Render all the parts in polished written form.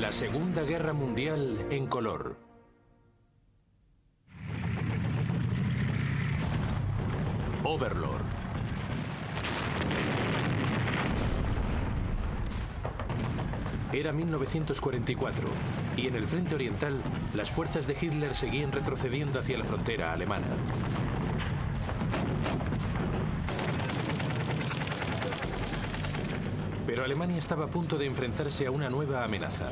La Segunda Guerra Mundial en color. Overlord. Era 1944 y en el frente oriental las fuerzas de Hitler seguían retrocediendo hacia la frontera alemana. Pero Alemania estaba a punto de enfrentarse a una nueva amenaza.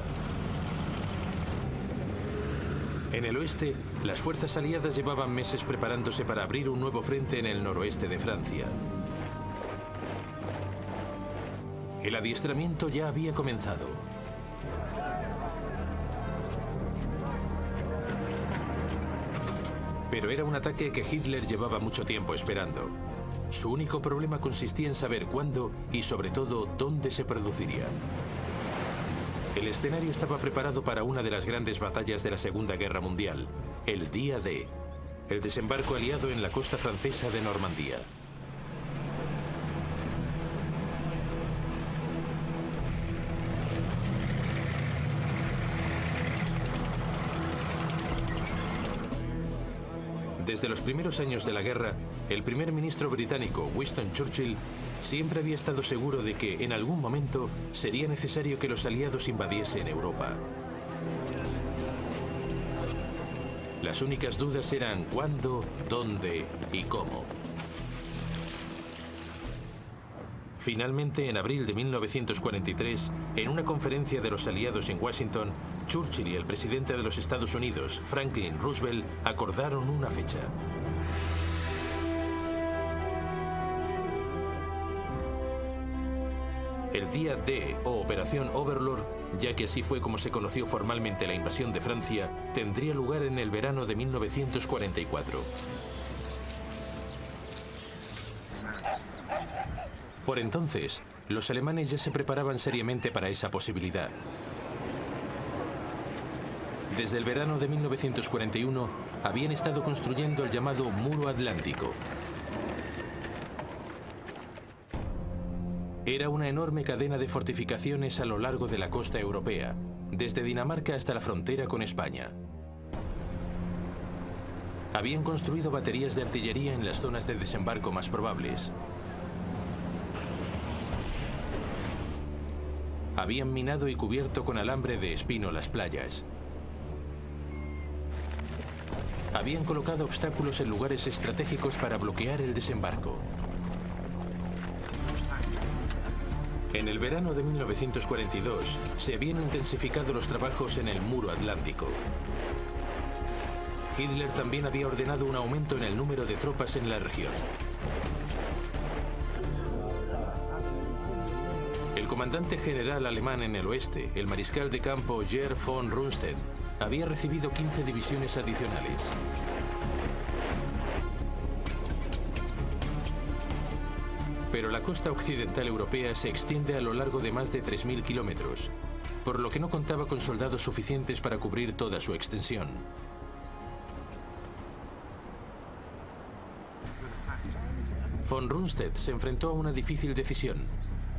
En el oeste, las fuerzas aliadas llevaban meses preparándose para abrir un nuevo frente en el noroeste de Francia. El adiestramiento ya había comenzado. Pero era un ataque que Hitler llevaba mucho tiempo esperando. Su único problema consistía en saber cuándo y sobre todo dónde se produciría. El escenario estaba preparado para una de las grandes batallas de la Segunda Guerra Mundial, el Día D, el desembarco aliado en la costa francesa de Normandía. Desde los primeros años de la guerra, el primer ministro británico Winston Churchill siempre había estado seguro de que en algún momento sería necesario que los aliados invadiesen Europa. Las únicas dudas eran cuándo, dónde y cómo. Finalmente, en abril de 1943, en una conferencia de los aliados en Washington, Churchill y el presidente de los Estados Unidos, Franklin Roosevelt, acordaron una fecha. El Día D, o Operación Overlord, ya que así fue como se conoció formalmente la invasión de Francia, tendría lugar en el verano de 1944. Por entonces, los alemanes ya se preparaban seriamente para esa posibilidad. Desde el verano de 1941, habían estado construyendo el llamado Muro Atlántico. Era una enorme cadena de fortificaciones a lo largo de la costa europea, desde Dinamarca hasta la frontera con España. Habían construido baterías de artillería en las zonas de desembarco más probables. Habían minado y cubierto con alambre de espino las playas. Habían colocado obstáculos en lugares estratégicos para bloquear el desembarco. En el verano de 1942 se habían intensificado los trabajos en el Muro Atlántico. Hitler también había ordenado un aumento en el número de tropas en la región. El comandante general alemán en el oeste, el mariscal de campo Gerd von Rundstedt, había recibido 15 divisiones adicionales. Pero la costa occidental europea se extiende a lo largo de más de 3.000 kilómetros, por lo que no contaba con soldados suficientes para cubrir toda su extensión. Von Rundstedt se enfrentó a una difícil decisión: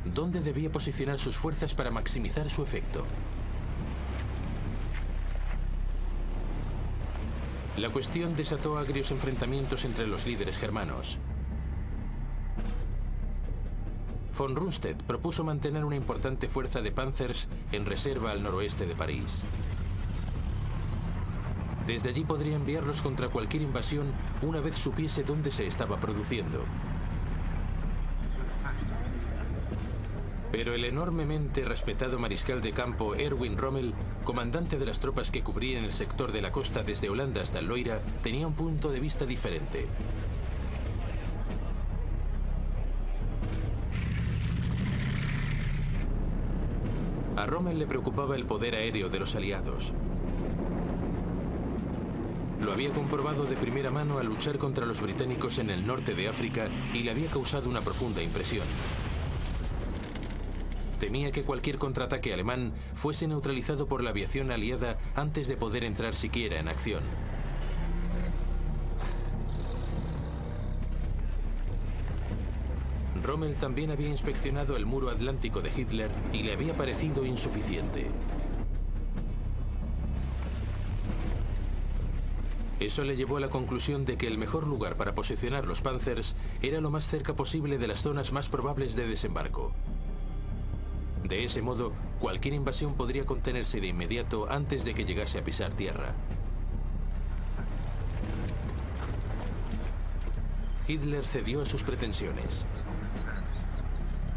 ¿dónde debía posicionar sus fuerzas para maximizar su efecto? La cuestión desató agrios enfrentamientos entre los líderes germanos. Von Rundstedt propuso mantener una importante fuerza de Panzers en reserva al noroeste de París. Desde allí podría enviarlos contra cualquier invasión una vez supiese dónde se estaba produciendo. Pero el enormemente respetado mariscal de campo Erwin Rommel, comandante de las tropas que cubrían el sector de la costa desde Holanda hasta el Loira, tenía un punto de vista diferente. A Rommel le preocupaba el poder aéreo de los aliados. Lo había comprobado de primera mano al luchar contra los británicos en el norte de África y le había causado una profunda impresión. Temía que cualquier contraataque alemán fuese neutralizado por la aviación aliada antes de poder entrar siquiera en acción. Rommel también había inspeccionado el muro atlántico de Hitler y le había parecido insuficiente. Eso le llevó a la conclusión de que el mejor lugar para posicionar los Panzers era lo más cerca posible de las zonas más probables de desembarco. De ese modo, cualquier invasión podría contenerse de inmediato antes de que llegase a pisar tierra. Hitler cedió a sus pretensiones.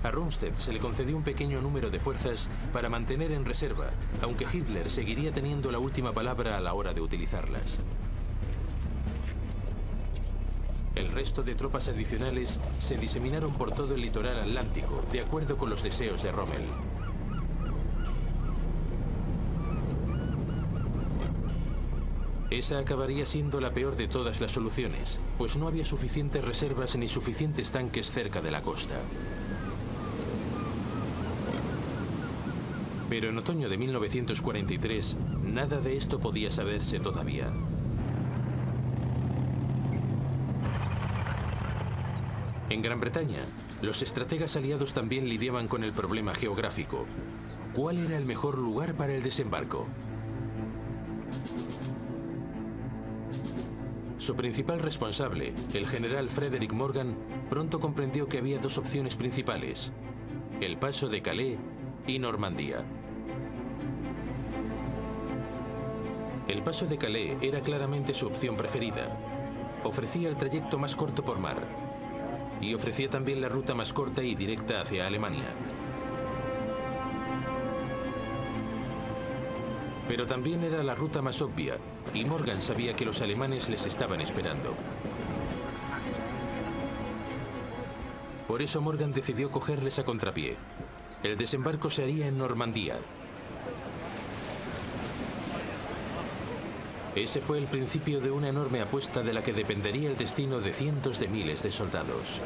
A Rundstedt se le concedió un pequeño número de fuerzas para mantener en reserva, aunque Hitler seguiría teniendo la última palabra a la hora de utilizarlas. El resto de tropas adicionales se diseminaron por todo el litoral atlántico, de acuerdo con los deseos de Rommel. Esa acabaría siendo la peor de todas las soluciones, pues no había suficientes reservas ni suficientes tanques cerca de la costa. Pero en otoño de 1943, nada de esto podía saberse todavía. En Gran Bretaña, los estrategas aliados también lidiaban con el problema geográfico. ¿Cuál era el mejor lugar para el desembarco? Su principal responsable, el general Frederick Morgan, pronto comprendió que había dos opciones principales: el paso de Calais y Normandía. El paso de Calais era claramente su opción preferida. Ofrecía el trayecto más corto por mar y ofrecía también la ruta más corta y directa hacia Alemania. Pero también era la ruta más obvia, y Morgan sabía que los alemanes les estaban esperando. Por eso Morgan decidió cogerles a contrapié. El desembarco se haría en Normandía. Ese fue el principio de una enorme apuesta de la que dependería el destino de cientos de miles de soldados.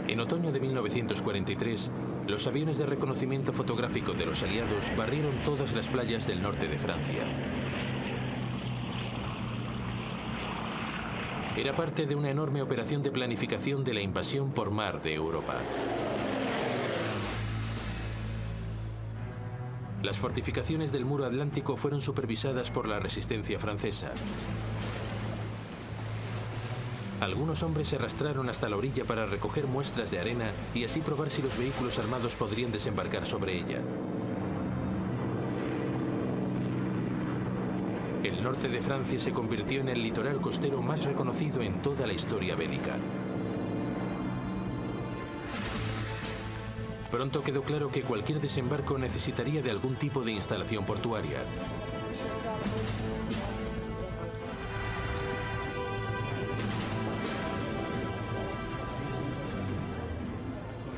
En otoño de 1943, los aviones de reconocimiento fotográfico de los aliados barrieron todas las playas del norte de Francia. Era parte de una enorme operación de planificación de la invasión por mar de Europa. Las fortificaciones del muro atlántico fueron supervisadas por la resistencia francesa. Algunos hombres se arrastraron hasta la orilla para recoger muestras de arena y así probar si los vehículos armados podrían desembarcar sobre ella. El norte de Francia se convirtió en el litoral costero más reconocido en toda la historia bélica. Pronto quedó claro que cualquier desembarco necesitaría de algún tipo de instalación portuaria.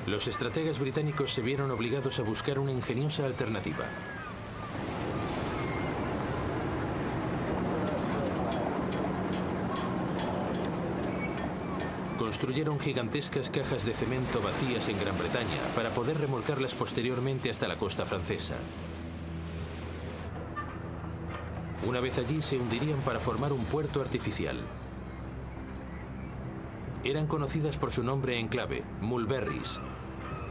Los estrategas británicos se vieron obligados a buscar una ingeniosa alternativa. Construyeron gigantescas cajas de cemento vacías en Gran Bretaña para poder remolcarlas posteriormente hasta la costa francesa. Una vez allí se hundirían para formar un puerto artificial. Eran conocidas por su nombre en clave, mulberries,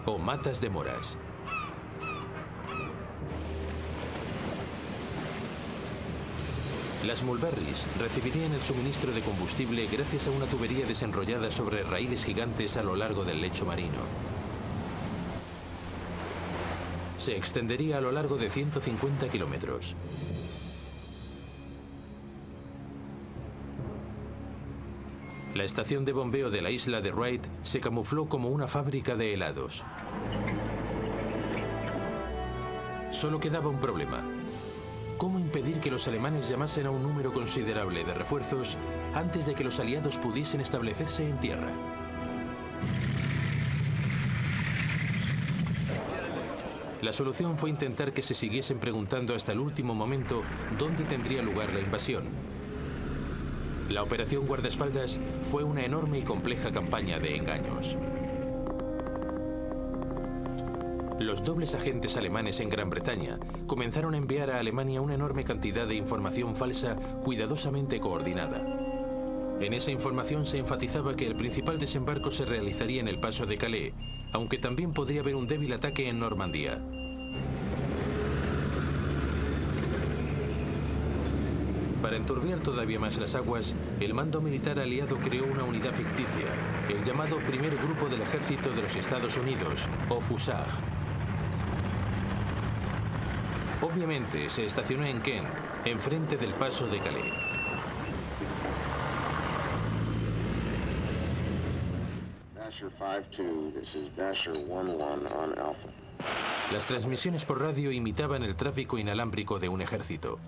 o matas de moras. Las mulberries recibirían el suministro de combustible gracias a una tubería desenrollada sobre raíles gigantes a lo largo del lecho marino. Se extendería a lo largo de 150 kilómetros. La estación de bombeo de la isla de Wright se camufló como una fábrica de helados. Solo quedaba un problema. ¿Cómo impedir que los alemanes llamasen a un número considerable de refuerzos antes de que los aliados pudiesen establecerse en tierra? La solución fue intentar que se siguiesen preguntando hasta el último momento dónde tendría lugar la invasión. La operación Guardaespaldas fue una enorme y compleja campaña de engaños. Los dobles agentes alemanes en Gran Bretaña comenzaron a enviar a Alemania una enorme cantidad de información falsa cuidadosamente coordinada. En esa información se enfatizaba que el principal desembarco se realizaría en el paso de Calais, aunque también podría haber un débil ataque en Normandía. Para enturbiar todavía más las aguas, el mando militar aliado creó una unidad ficticia, el llamado Primer Grupo del Ejército de los Estados Unidos, o FUSAG. Obviamente se estacionó en Kent, enfrente del paso de Calais. Basher 5-2, this is Basher 1-1 on Alpha. Las transmisiones por radio imitaban el tráfico inalámbrico de un ejército.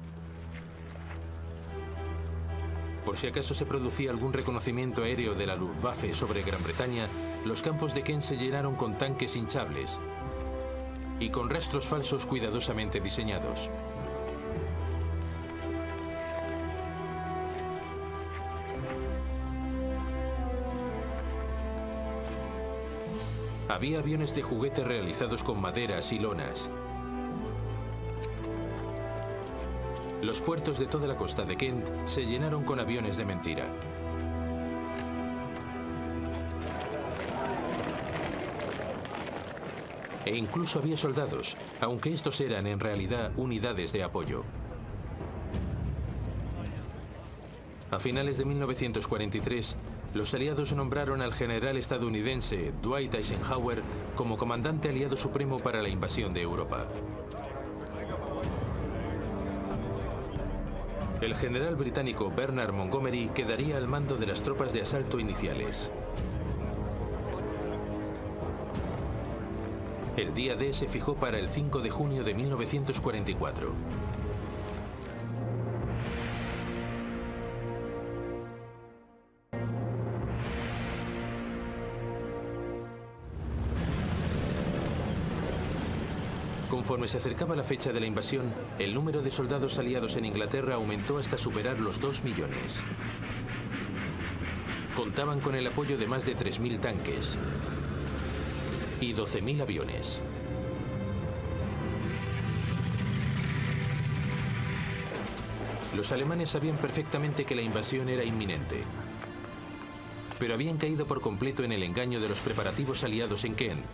Por si acaso se producía algún reconocimiento aéreo de la Luftwaffe sobre Gran Bretaña, los campos de Kent se llenaron con tanques hinchables y con rastros falsos cuidadosamente diseñados. Había aviones de juguete realizados con maderas y lonas. Los puertos de toda la costa de Kent se llenaron con aviones de mentira. E incluso había soldados, aunque estos eran en realidad unidades de apoyo. A finales de 1943, los aliados nombraron al general estadounidense Dwight Eisenhower como comandante aliado supremo para la invasión de Europa. El general británico Bernard Montgomery quedaría al mando de las tropas de asalto iniciales. El día D se fijó para el 5 de junio de 1944. Conforme se acercaba la fecha de la invasión, el número de soldados aliados en Inglaterra aumentó hasta superar los 2 millones. Contaban con el apoyo de más de 3.000 tanques y 12.000 aviones. Los alemanes sabían perfectamente que la invasión era inminente, pero habían caído por completo en el engaño de los preparativos aliados en Kent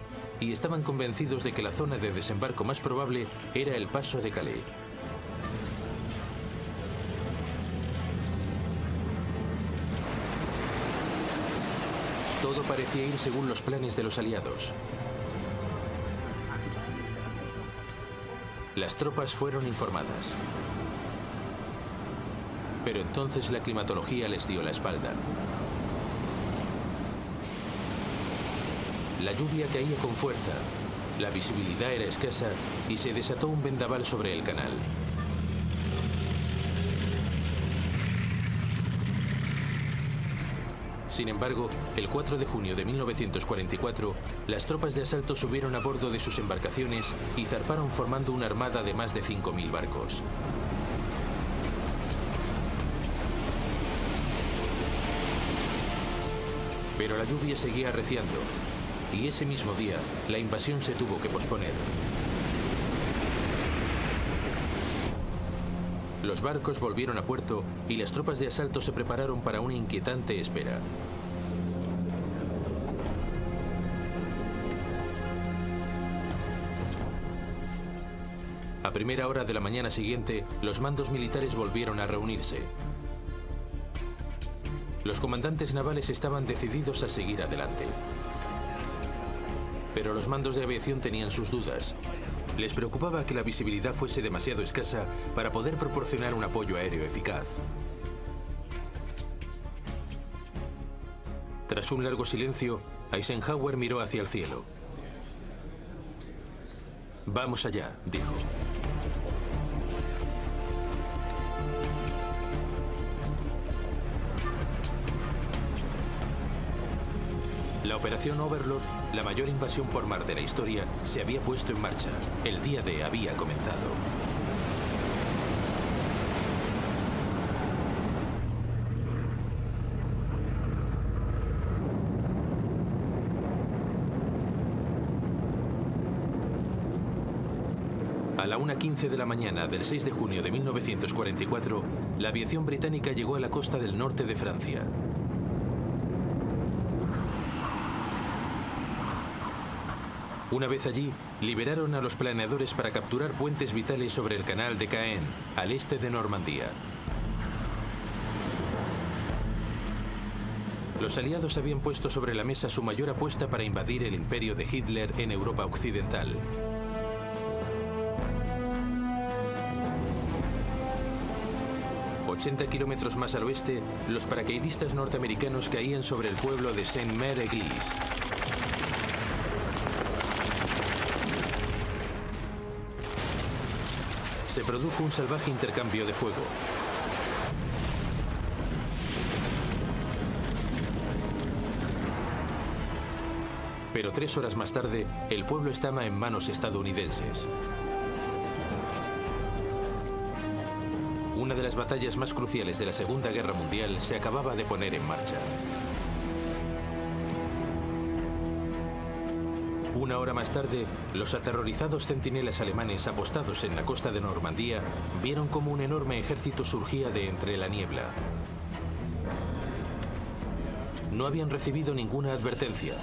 y estaban convencidos de que la zona de desembarco más probable era el paso de Calais. Todo parecía ir según los planes de los aliados. Las tropas fueron informadas. Pero entonces la climatología les dio la espalda. La lluvia caía con fuerza, la visibilidad era escasa y se desató un vendaval sobre el canal. Sin embargo, el 4 de junio de 1944, las tropas de asalto subieron a bordo de sus embarcaciones y zarparon formando una armada de más de 5.000 barcos. Pero la lluvia seguía arreciando, y ese mismo día, la invasión se tuvo que posponer. Los barcos volvieron a puerto y las tropas de asalto se prepararon para una inquietante espera. A primera hora de la mañana siguiente, los mandos militares volvieron a reunirse. Los comandantes navales estaban decididos a seguir adelante. Pero los mandos de aviación tenían sus dudas. Les preocupaba que la visibilidad fuese demasiado escasa para poder proporcionar un apoyo aéreo eficaz. Tras un largo silencio, Eisenhower miró hacia el cielo. «Vamos allá», dijo. La operación Overlord, la mayor invasión por mar de la historia, se había puesto en marcha. El día D había comenzado. A la 1:15 de la mañana del 6 de junio de 1944, la aviación británica llegó a la costa del norte de Francia. Una vez allí, liberaron a los planeadores para capturar puentes vitales sobre el canal de Caen, al este de Normandía. Los aliados habían puesto sobre la mesa su mayor apuesta para invadir el imperio de Hitler en Europa occidental. ...80 kilómetros más al oeste, los paracaidistas norteamericanos caían sobre el pueblo de Saint-Mère-Église. Se produjo un salvaje intercambio de fuego. Pero 3 horas más tarde, el pueblo estaba en manos estadounidenses. Una de las batallas más cruciales de la Segunda Guerra Mundial se acababa de poner en marcha. Una hora más tarde, los aterrorizados centinelas alemanes apostados en la costa de Normandía vieron cómo un enorme ejército surgía de entre la niebla. No habían recibido ninguna advertencia.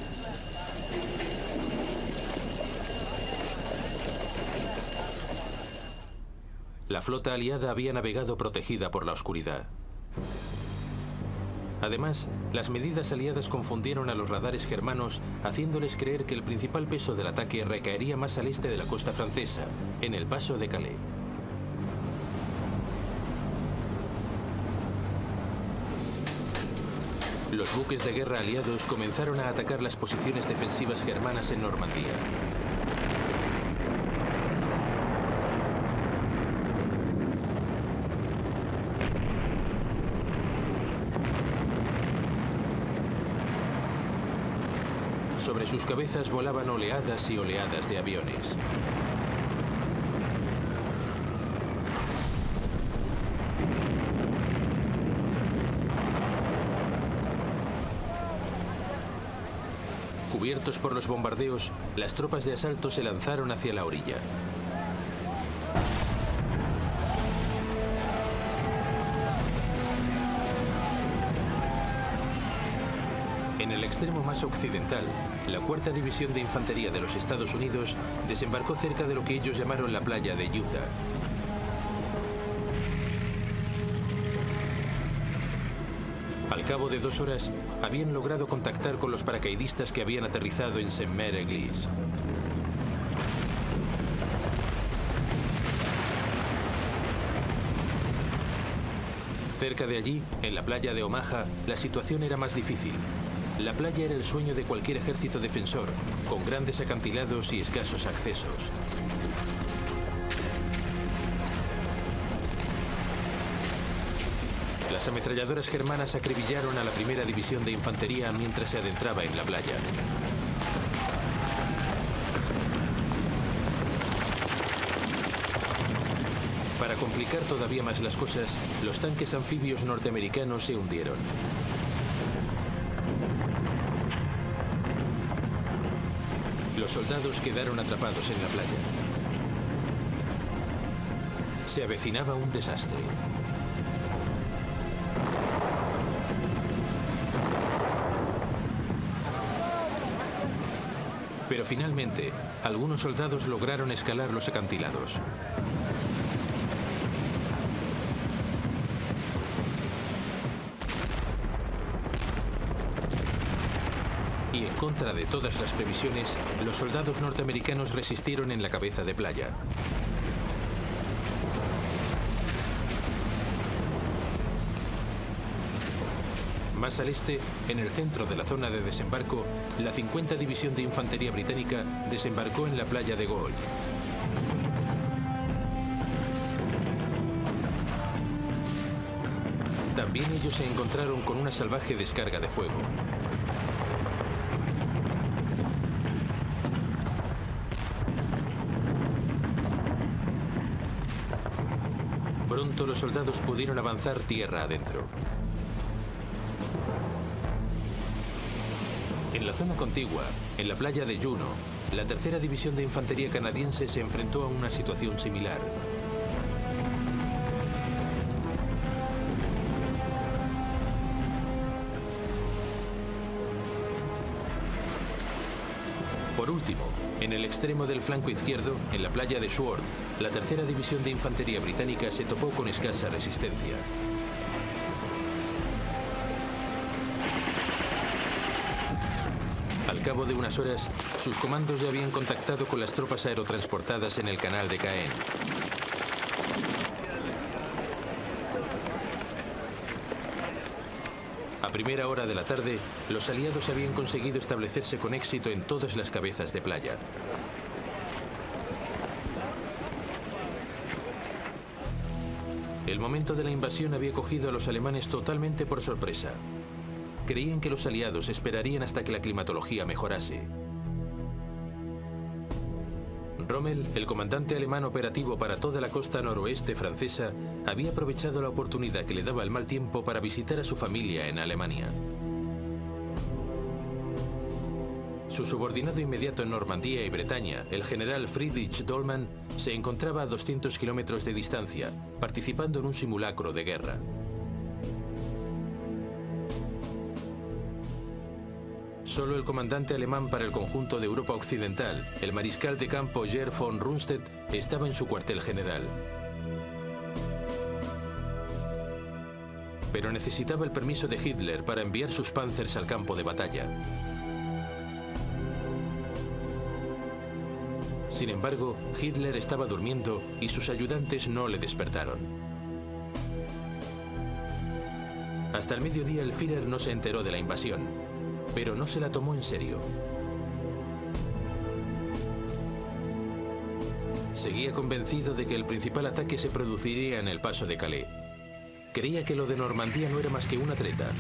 La flota aliada había navegado protegida por la oscuridad. Además, las medidas aliadas confundieron a los radares germanos, haciéndoles creer que el principal peso del ataque recaería más al este de la costa francesa, en el paso de Calais. Los buques de guerra aliados comenzaron a atacar las posiciones defensivas germanas en Normandía. Sobre sus cabezas volaban oleadas y oleadas de aviones. Cubiertos por los bombardeos, las tropas de asalto se lanzaron hacia la orilla. En el extremo más occidental, la 4ª División de Infantería de los Estados Unidos desembarcó cerca de lo que ellos llamaron la playa de Utah. Al cabo de 2 horas, habían logrado contactar con los paracaidistas que habían aterrizado en Saint-Mère-Église. Cerca de allí, en la playa de Omaha, la situación era más difícil. La playa era el sueño de cualquier ejército defensor, con grandes acantilados y escasos accesos. Las ametralladoras germanas acribillaron a la 1ª División de Infantería mientras se adentraba en la playa. Para complicar todavía más las cosas, los tanques anfibios norteamericanos se hundieron. Los soldados quedaron atrapados en la playa. Se avecinaba un desastre. Pero finalmente, algunos soldados lograron escalar los acantilados. Y en contra de todas las previsiones, los soldados norteamericanos resistieron en la cabeza de playa. Más al este, en el centro de la zona de desembarco, la 50 División de Infantería Británica desembarcó en la playa de Gaulle. También ellos se encontraron con una salvaje descarga de fuego. Pronto los soldados pudieron avanzar tierra adentro. En la zona contigua, en la playa de Juno, la tercera división de infantería canadiense se enfrentó a una situación similar. Por último, en el extremo del flanco izquierdo, en la playa de Sword, la tercera división de infantería británica se topó con escasa resistencia. Al cabo de unas horas, sus comandos ya habían contactado con las tropas aerotransportadas en el canal de Caen. A primera hora de la tarde, los aliados habían conseguido establecerse con éxito en todas las cabezas de playa. El momento de la invasión había cogido a los alemanes totalmente por sorpresa. Creían que los aliados esperarían hasta que la climatología mejorase. Rommel, el comandante alemán operativo para toda la costa noroeste francesa, había aprovechado la oportunidad que le daba el mal tiempo para visitar a su familia en Alemania. Su subordinado inmediato en Normandía y Bretaña, el general Friedrich Dollmann, se encontraba a 200 kilómetros de distancia, participando en un simulacro de guerra. Solo el comandante alemán para el conjunto de Europa Occidental, el mariscal de campo Gerd von Rundstedt, estaba en su cuartel general. Pero necesitaba el permiso de Hitler para enviar sus Panzers al campo de batalla. Sin embargo, Hitler estaba durmiendo y sus ayudantes no le despertaron. Hasta el mediodía el Führer no se enteró de la invasión, pero no se la tomó en serio. Seguía convencido de que el principal ataque se produciría en el paso de Calais. Creía que lo de Normandía no era más que una treta.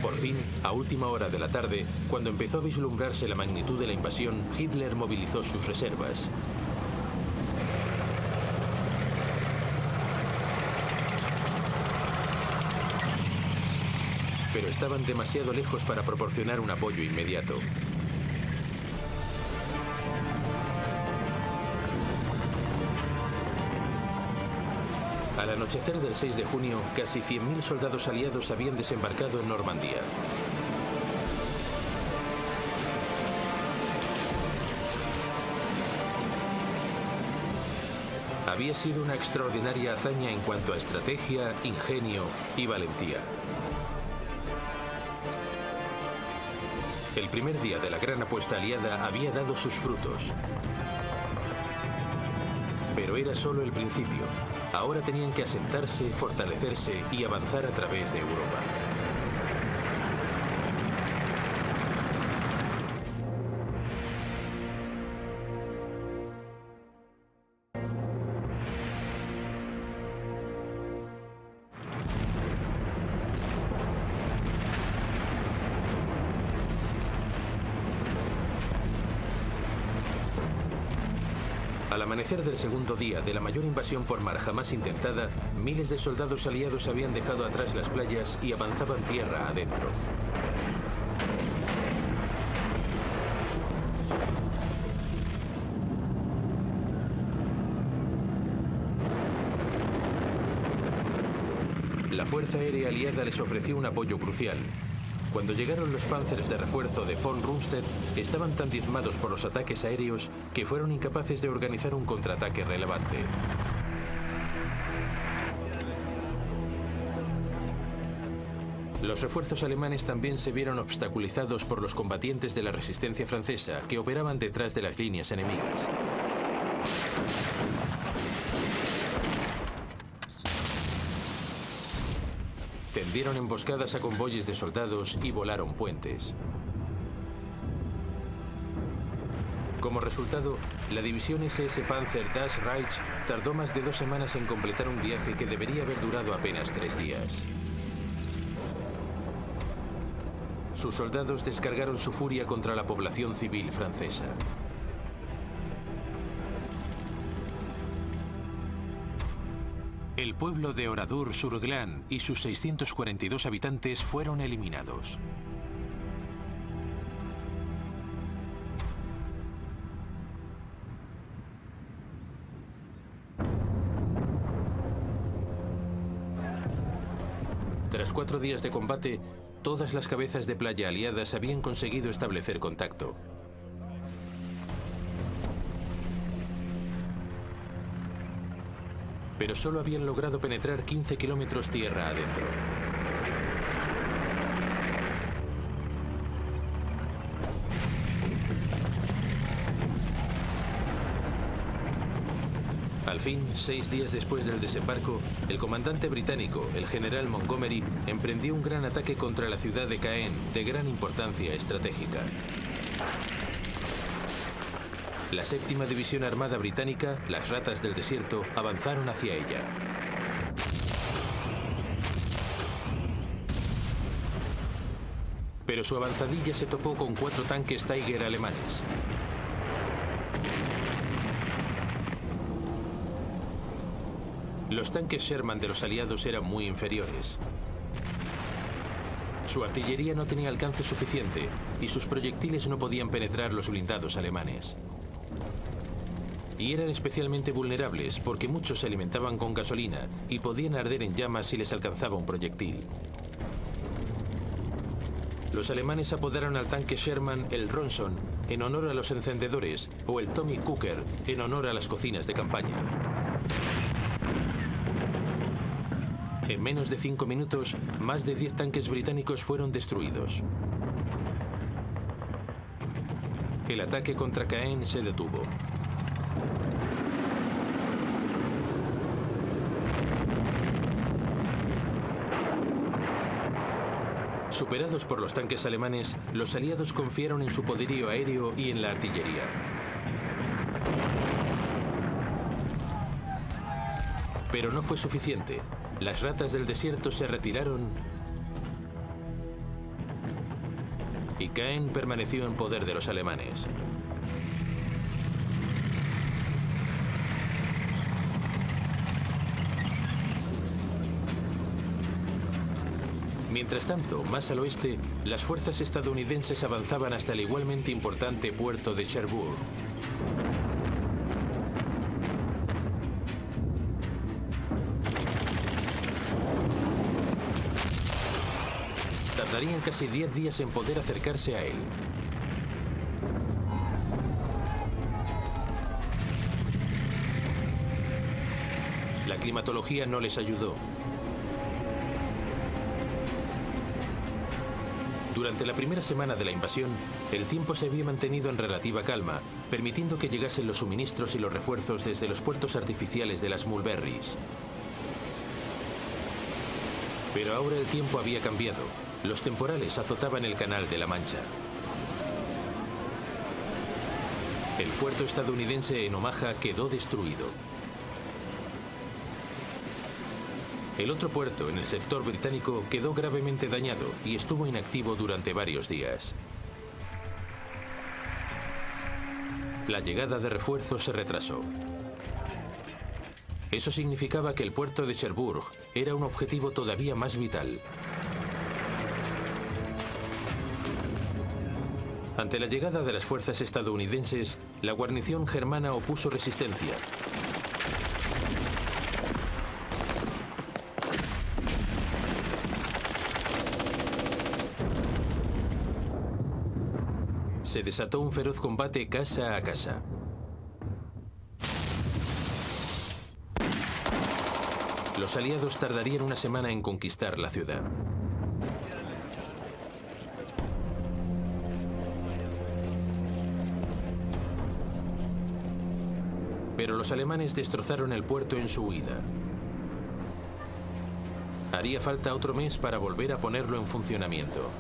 Por fin, a última hora de la tarde, cuando empezó a vislumbrarse la magnitud de la invasión, Hitler movilizó sus reservas. Pero estaban demasiado lejos para proporcionar un apoyo inmediato. Al anochecer del 6 de junio, casi 100.000 soldados aliados habían desembarcado en Normandía. Había sido una extraordinaria hazaña en cuanto a estrategia, ingenio y valentía. El primer día de la gran apuesta aliada había dado sus frutos. Pero era solo el principio. Ahora tenían que asentarse, fortalecerse y avanzar a través de Europa. Al amanecer del segundo día de la mayor invasión por mar jamás intentada, miles de soldados aliados habían dejado atrás las playas y avanzaban tierra adentro. La Fuerza Aérea Aliada les ofreció un apoyo crucial. Cuando llegaron los Panzers de refuerzo de von Rundstedt, estaban tan diezmados por los ataques aéreos que fueron incapaces de organizar un contraataque relevante. Los refuerzos alemanes también se vieron obstaculizados por los combatientes de la resistencia francesa que operaban detrás de las líneas enemigas. Tendieron emboscadas a convoyes de soldados y volaron puentes. Como resultado, la división SS Panzer Das Reich tardó más de 2 semanas en completar un viaje que debería haber durado apenas 3 días. Sus soldados descargaron su furia contra la población civil francesa. El pueblo de Oradour-sur-Glane y sus 642 habitantes fueron eliminados. Tras 4 días de combate, todas las cabezas de playa aliadas habían conseguido establecer contacto. Pero solo habían logrado penetrar 15 kilómetros tierra adentro. Al fin, 6 días después del desembarco, el comandante británico, el general Montgomery, emprendió un gran ataque contra la ciudad de Caen, de gran importancia estratégica. La 7ª División Armada Británica, las Ratas del Desierto, avanzaron hacia ella. Pero su avanzadilla se topó con 4 tanques Tiger alemanes. Los tanques Sherman de los aliados eran muy inferiores. Su artillería no tenía alcance suficiente y sus proyectiles no podían penetrar los blindados alemanes. Y eran especialmente vulnerables porque muchos se alimentaban con gasolina y podían arder en llamas si les alcanzaba un proyectil. Los alemanes apodaron al tanque Sherman el Ronson en honor a los encendedores o el Tommy Cooker en honor a las cocinas de campaña. En menos de 5 minutos, más de 10 tanques británicos fueron destruidos. El ataque contra Caen se detuvo. Superados por los tanques alemanes, los aliados confiaron en su poderío aéreo y en la artillería. Pero no fue suficiente. Las Ratas del Desierto se retiraron y Caen permaneció en poder de los alemanes. Mientras tanto, más al oeste, las fuerzas estadounidenses avanzaban hasta el igualmente importante puerto de Cherbourg. Tardarían casi 10 días en poder acercarse a él. La climatología no les ayudó. Durante la primera semana de la invasión, el tiempo se había mantenido en relativa calma, permitiendo que llegasen los suministros y los refuerzos desde los puertos artificiales de las Mulberries. Pero ahora el tiempo había cambiado. Los temporales azotaban el Canal de la Mancha. El puerto estadounidense en Omaha quedó destruido. El otro puerto, en el sector británico, quedó gravemente dañado y estuvo inactivo durante varios días. La llegada de refuerzos se retrasó. Eso significaba que el puerto de Cherbourg era un objetivo todavía más vital. Ante la llegada de las fuerzas estadounidenses, la guarnición germana opuso resistencia. Se desató un feroz combate casa a casa. Los aliados tardarían una semana en conquistar la ciudad. Pero los alemanes destrozaron el puerto en su huida. Haría falta otro mes para volver a ponerlo en funcionamiento.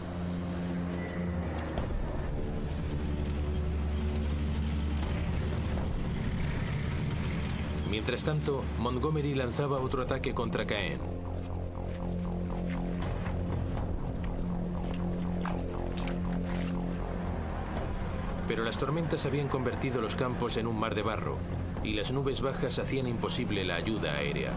Mientras tanto, Montgomery lanzaba otro ataque contra Caen. Pero las tormentas habían convertido los campos en un mar de barro y las nubes bajas hacían imposible la ayuda aérea.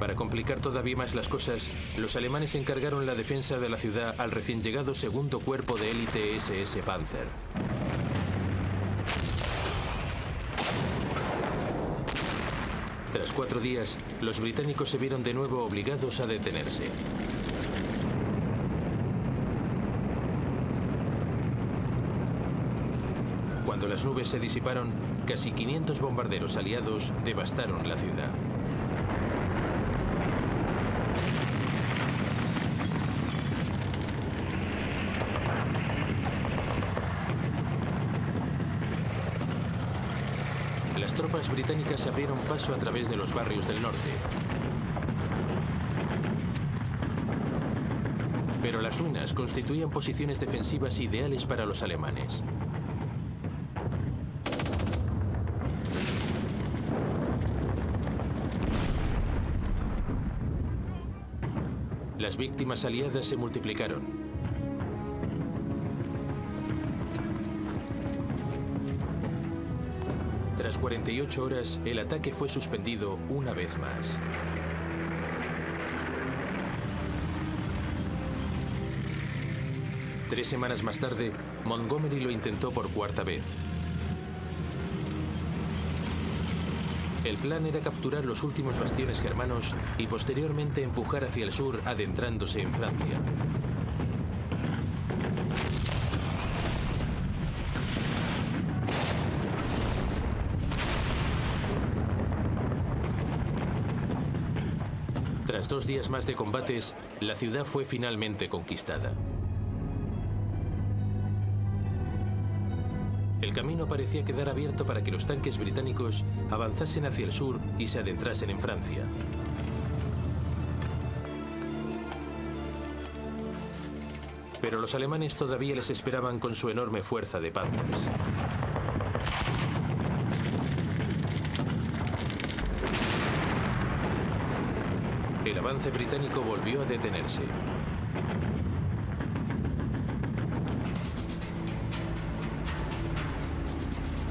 Para complicar todavía más las cosas, los alemanes encargaron la defensa de la ciudad al recién llegado segundo cuerpo de élite SS Panzer. Tras 4 días, los británicos se vieron de nuevo obligados a detenerse. Cuando las nubes se disiparon, casi 500 bombarderos aliados devastaron la ciudad. Las tropas británicas abrieron paso a través de los barrios del norte. Pero las ruinas constituían posiciones defensivas ideales para los alemanes. Las víctimas aliadas se multiplicaron. Tras 48 horas, el ataque fue suspendido una vez más. Tres semanas más tarde, Montgomery lo intentó por cuarta vez. El plan era capturar los últimos bastiones germanos y posteriormente empujar hacia el sur, adentrándose en Francia. Tras 2 días más de combates, la ciudad fue finalmente conquistada. El camino parecía quedar abierto para que los tanques británicos avanzasen hacia el sur y se adentrasen en Francia. Pero los alemanes todavía les esperaban con su enorme fuerza de Panzers. El avance británico volvió a detenerse.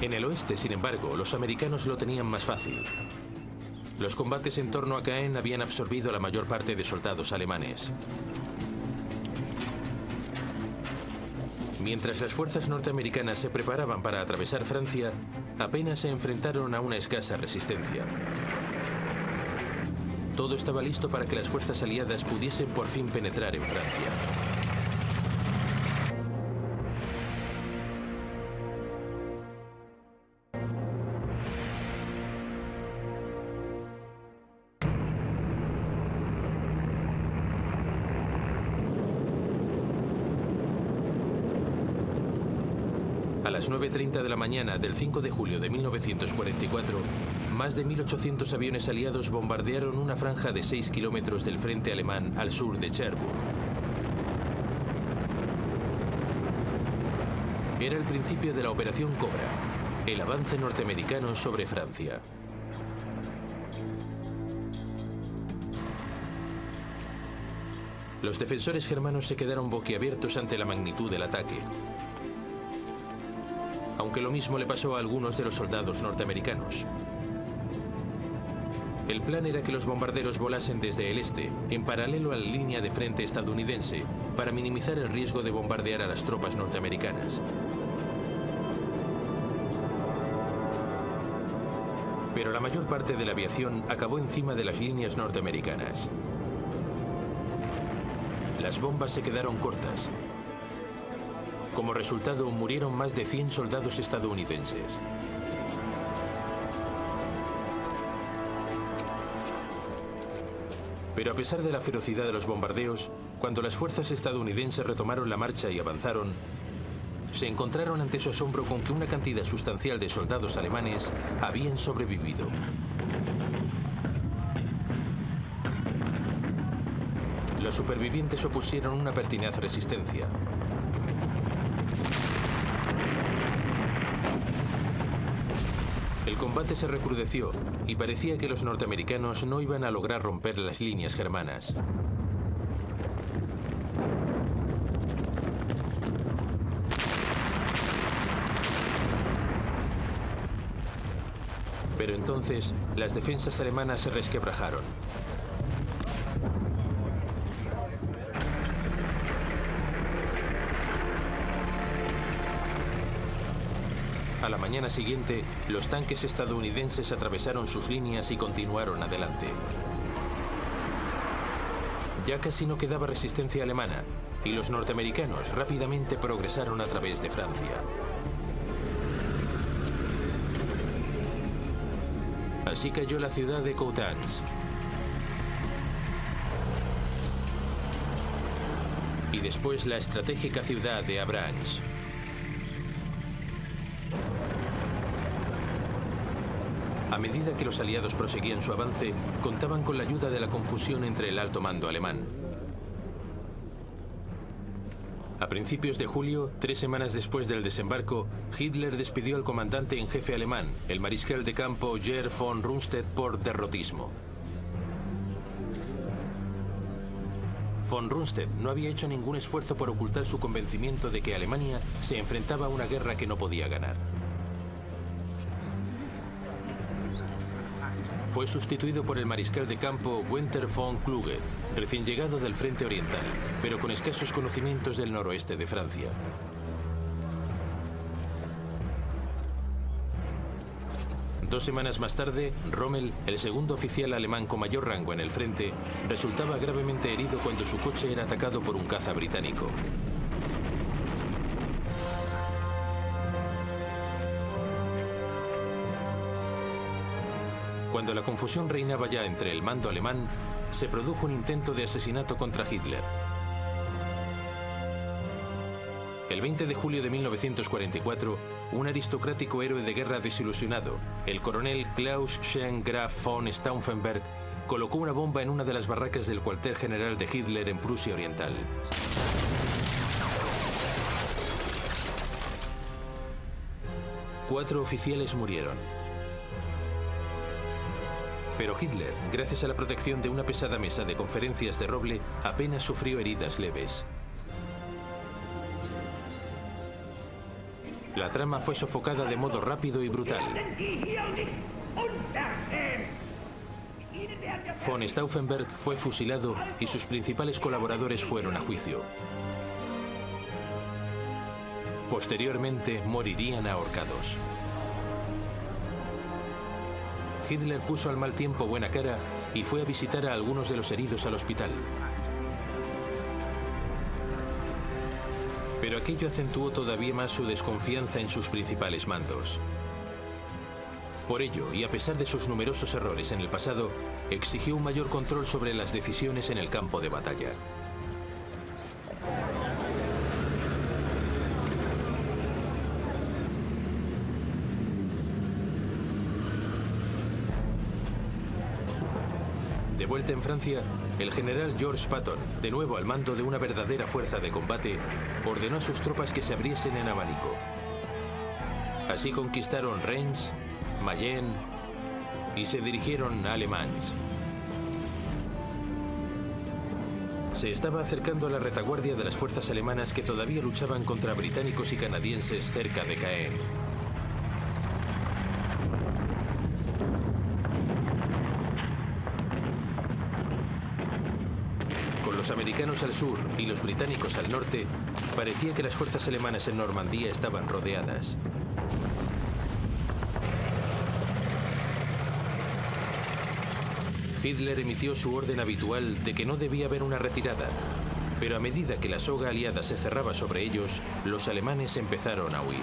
En el oeste, sin embargo, los americanos lo tenían más fácil. Los combates en torno a Caen habían absorbido la mayor parte de soldados alemanes. Mientras las fuerzas norteamericanas se preparaban para atravesar Francia, apenas se enfrentaron a una escasa resistencia. Todo estaba listo para que las fuerzas aliadas pudiesen por fin penetrar en Francia. A las 9:30 de la mañana del 5 de julio de 1944, más de 1.800 aviones aliados bombardearon una franja de 6 kilómetros del frente alemán al sur de Cherbourg. Era el principio de la Operación Cobra, el avance norteamericano sobre Francia. Los defensores germanos se quedaron boquiabiertos ante la magnitud del ataque. Aunque lo mismo le pasó a algunos de los soldados norteamericanos. El plan era que los bombarderos volasen desde el este, en paralelo a la línea de frente estadounidense, para minimizar el riesgo de bombardear a las tropas norteamericanas. Pero la mayor parte de la aviación acabó encima de las líneas norteamericanas. Las bombas se quedaron cortas. Como resultado, murieron más de 100 soldados estadounidenses. Pero a pesar de la ferocidad de los bombardeos, cuando las fuerzas estadounidenses retomaron la marcha y avanzaron, se encontraron ante su asombro con que una cantidad sustancial de soldados alemanes habían sobrevivido. Los supervivientes opusieron una pertinaz resistencia. El combate se recrudeció y parecía que los norteamericanos no iban a lograr romper las líneas germanas. Pero entonces las defensas alemanas se resquebrajaron. A la mañana siguiente, los tanques estadounidenses atravesaron sus líneas y continuaron adelante. Ya casi no quedaba resistencia alemana, y los norteamericanos rápidamente progresaron a través de Francia. Así cayó la ciudad de Coutances. Y después la estratégica ciudad de Avranches. A medida que los aliados proseguían su avance, contaban con la ayuda de la confusión entre el alto mando alemán. A principios de julio, 3 semanas después del desembarco, Hitler despidió al comandante en jefe alemán, el mariscal de campo Gerd von Rundstedt, por derrotismo. Von Rundstedt no había hecho ningún esfuerzo por ocultar su convencimiento de que Alemania se enfrentaba a una guerra que no podía ganar. Fue sustituido por el mariscal de campo Wernher von Kluge, recién llegado del frente oriental, pero con escasos conocimientos del noroeste de Francia. Dos semanas más tarde, Rommel, el segundo oficial alemán con mayor rango en el frente, resultaba gravemente herido cuando su coche era atacado por un caza británico. Cuando la confusión reinaba ya entre el mando alemán, se produjo un intento de asesinato contra Hitler. El 20 de julio de 1944, un aristocrático héroe de guerra desilusionado, el coronel Klaus Schenk Graf von Stauffenberg, colocó una bomba en una de las barracas del cuartel general de Hitler en Prusia Oriental. Cuatro oficiales murieron. Pero Hitler, gracias a la protección de una pesada mesa de conferencias de roble, apenas sufrió heridas leves. La trama fue sofocada de modo rápido y brutal. Von Stauffenberg fue fusilado y sus principales colaboradores fueron a juicio. Posteriormente morirían ahorcados. Hitler puso al mal tiempo buena cara y fue a visitar a algunos de los heridos al hospital. Pero aquello acentuó todavía más su desconfianza en sus principales mandos. Por ello, y a pesar de sus numerosos errores en el pasado, exigió un mayor control sobre las decisiones en el campo de batalla. De vuelta en Francia, el general Georges Patton, de nuevo al mando de una verdadera fuerza de combate, ordenó a sus tropas que se abriesen en abanico. Así conquistaron Reims, Mayenne y se dirigieron a Le Mans. Se estaba acercando a la retaguardia de las fuerzas alemanas que todavía luchaban contra británicos y canadienses cerca de Caen. Los americanos al sur y los británicos al norte, parecía que las fuerzas alemanas en Normandía estaban rodeadas. Hitler emitió su orden habitual de que no debía haber una retirada, pero a medida que la soga aliada se cerraba sobre ellos, los alemanes empezaron a huir.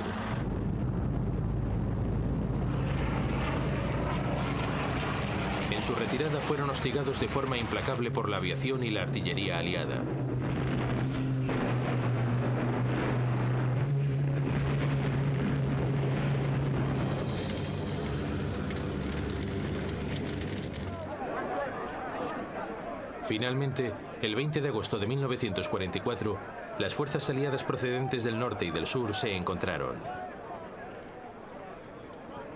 En su retirada fueron hostigados de forma implacable por la aviación y la artillería aliada. Finalmente, el 20 de agosto de 1944, las fuerzas aliadas procedentes del norte y del sur se encontraron.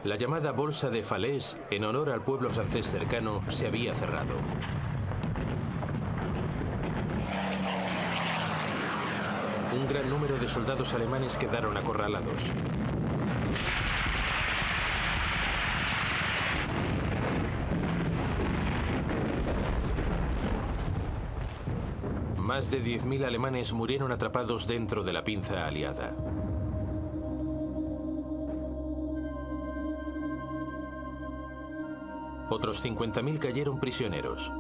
La llamada Bolsa de Falaise, en honor al pueblo francés cercano, se había cerrado. Un gran número de soldados alemanes quedaron acorralados. Más de 10.000 alemanes murieron atrapados dentro de la pinza aliada. Otros 50.000 cayeron prisioneros.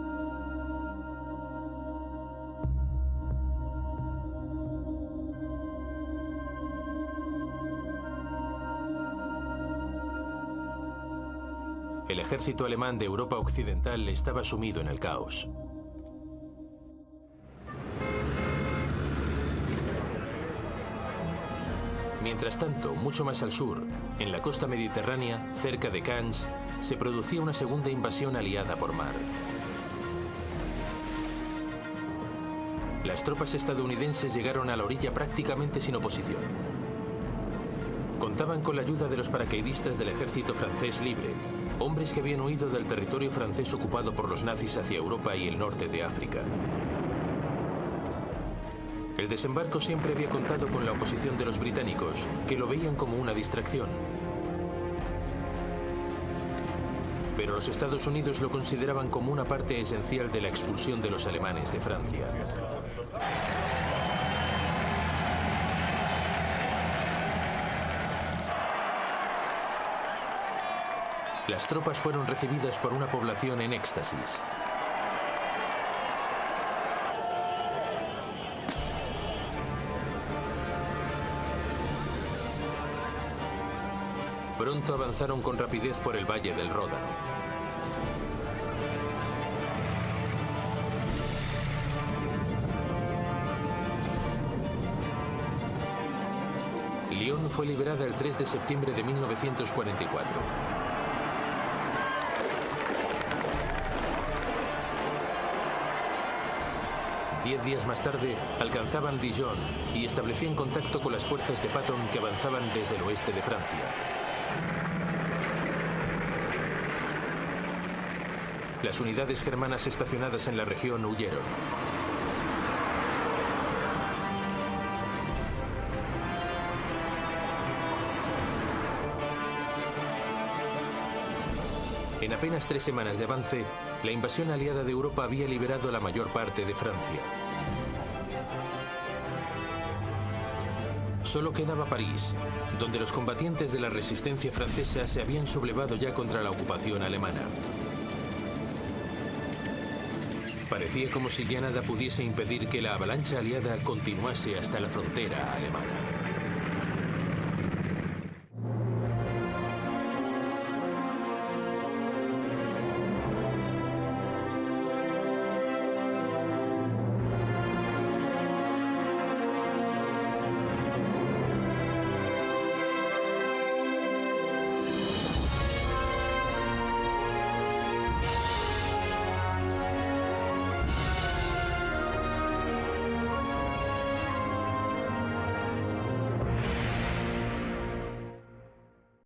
El ejército alemán de Europa Occidental estaba sumido en el caos. Mientras tanto, mucho más al sur, en la costa mediterránea, cerca de Cannes, se producía una segunda invasión aliada por mar. Las tropas estadounidenses llegaron a la orilla prácticamente sin oposición. Contaban con la ayuda de los paracaidistas del ejército francés libre, hombres que habían huido del territorio francés ocupado por los nazis hacia Europa y el norte de África. El desembarco siempre había contado con la oposición de los británicos, que lo veían como una distracción. Pero los Estados Unidos lo consideraban como una parte esencial de la expulsión de los alemanes de Francia. Las tropas fueron recibidas por una población en éxtasis. Pronto avanzaron con rapidez por el valle del Ródano. Lyon fue liberada el 3 de septiembre de 1944. 10 días más tarde, alcanzaban Dijon y establecían contacto con las fuerzas de Patton que avanzaban desde el oeste de Francia. Las unidades germanas estacionadas en la región huyeron. En apenas 3 semanas de avance, la invasión aliada de Europa había liberado la mayor parte de Francia. Solo quedaba París, donde los combatientes de la resistencia francesa se habían sublevado ya contra la ocupación alemana. Parecía como si ya nada pudiese impedir que la avalancha aliada continuase hasta la frontera alemana.